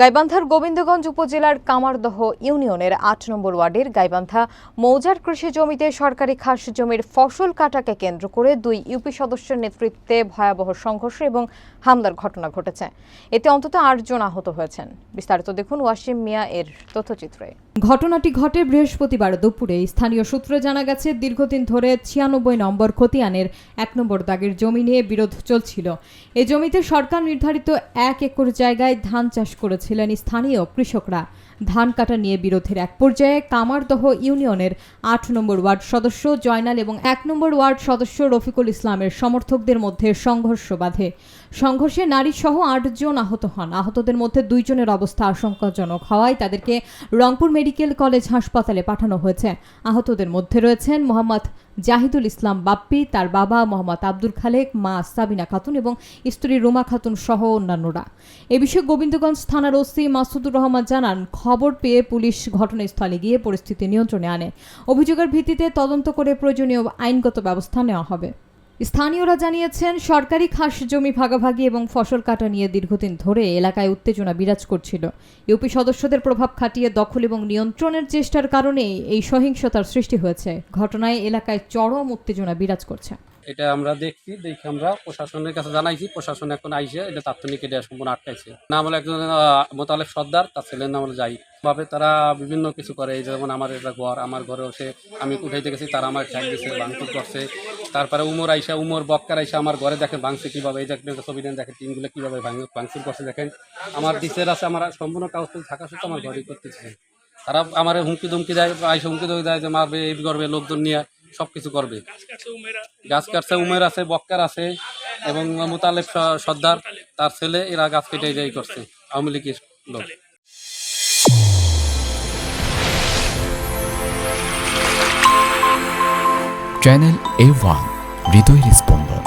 গাইবান্ধার গোবিন্দগঞ্জ উপজেলার কামারদহ ইউনিয়নের ৮ নম্বর ওয়ার্ডের গাইবান্ধা মৌজার কৃষি জমিতে সরকারি খাস জমির ফসল কাটাকে কেন্দ্র করে দুই ইউপি সদস্যের নেতৃত্বে ভয়াবহ সংঘর্ষ এবং হামলার ঘটনা ঘটেছে। এতে অন্তত ৮ জন আহত হয়েছেন। বিস্তারিত দেখুন ওয়াসিম মিয়া এর তথ্যচিত্রে। ঘটনাটি ঘটে বৃহস্পতিবার দুপুরে। স্থানীয় সূত্রে জানা গেছে, দীর্ঘদিন ধরে ৯৬ নম্বর খতিয়ানের ১ নম্বর দাগের জমি নিয়ে বিরোধ চলছিল। এই জমিতে সরকার নির্ধারিত ১ একর জায়গায় ধান চাষ করেছিলেন স্থানীয় কৃষকরা। ধান কাটা নিয়ে বিরোধের এক পর্যায়ে কামারদহ ইউনিয়নের ৮ নম্বর ওয়ার্ড সদস্য জয়নাল এবং ১ নম্বর ওয়ার্ড সদস্য রফিকুল ইসলামের সমর্থকদের মধ্যে সংঘর্ষ বাধে। সংঘর্ষে নারী সহ ৮ জন আহত হন। আহতদের মধ্যে ২ জনের অবস্থা আশঙ্কাজনক হওয়ায় তাদেরকে রংপুর মেডিকেল কলেজ হাসপাতালে পাঠানো হয়েছে। আহতদের মধ্যে রয়েছেন মোহাম্মদ জাহিদুল ইসলাম বাপ্পি, তার বাবা মোহাম্মদ আব্দুল খালেক, মা সাবিনা খাতুন এবং স্ত্রী রুমা খাতুন সহ অন্যান্যরা। এ বিষয়ে গোবিন্দগঞ্জ থানার ওসি মাসুদুর রহমান জানান, খবর পেয়ে পুলিশ ঘটনাস্থলে গিয়ে পরিস্থিতি নিয়ন্ত্রণে আনে। অভিযোগের ভিত্তিতে তদন্ত করে প্রয়োজনীয় আইনগত ব্যবস্থা নেওয়া হবে। স্থানীয়রা জানিয়েছেন, সরকারি খাস জমি ভাগাভাগি এবং ফসল কাটা নিয়ে দীর্ঘদিন ধরে এলাকায় উত্তেজনা বিরাজ করছিল। ইউপি সদস্যদের প্রভাব খাটিয়ে দখল এবং নিয়ন্ত্রণের চেষ্টার কারণে এই সহিংসতার সৃষ্টি হয়েছে। ঘটনায় এলাকায় চরম উত্তেজনা বিরাজ করছে। এটা আমরা দেখে আমরা প্রশাসনের কাছে জানাইছি। প্রশাসন এখন আইসে এটা তাৎক্ষণিক এটা সম্পূর্ণ আটকাইছে। নাম হলো একজন মোতালেব সর্দার, তার ছেলের নাম হলো যাই ভাবে। তারা বিভিন্ন কিছু করে, যেমন আমার এটা ঘর, আমার ঘরে এসে আমি উঠাইতে গেছি, তারা আমার ঠ্যাক দিচ্ছে, ভাঙচুর করছে। তারপরে উমর বক্কার আইসা আমার ঘরে দেখেন ভাঙছে কীভাবে, এই দেখবেন ছবি দেন, দেখেন টিনগুলো কীভাবে ভাঙচুর করছে। দেখেন আমার ডিসের আছে, আমার সম্পূর্ণ কাগজ থাকা সত্ত্বেও আমার ঘরই করতেছে। তারা আমার হুমকি ধুমকি দেয়, আইসা হুমকি ধমকি দেয় যে মারবে, এই করবে, লোকজন নিয়ে সব কিছু করবে। গাছ কাটছে, উমের আছে, বক্কার আছে এবং মোতালেব সর্দার তার ছেলে, এরা গাছ কেটে যাই করছে, আওয়ামী লীগের লোক। চ্যানেল A1 হৃদয়ের স্পন্দন।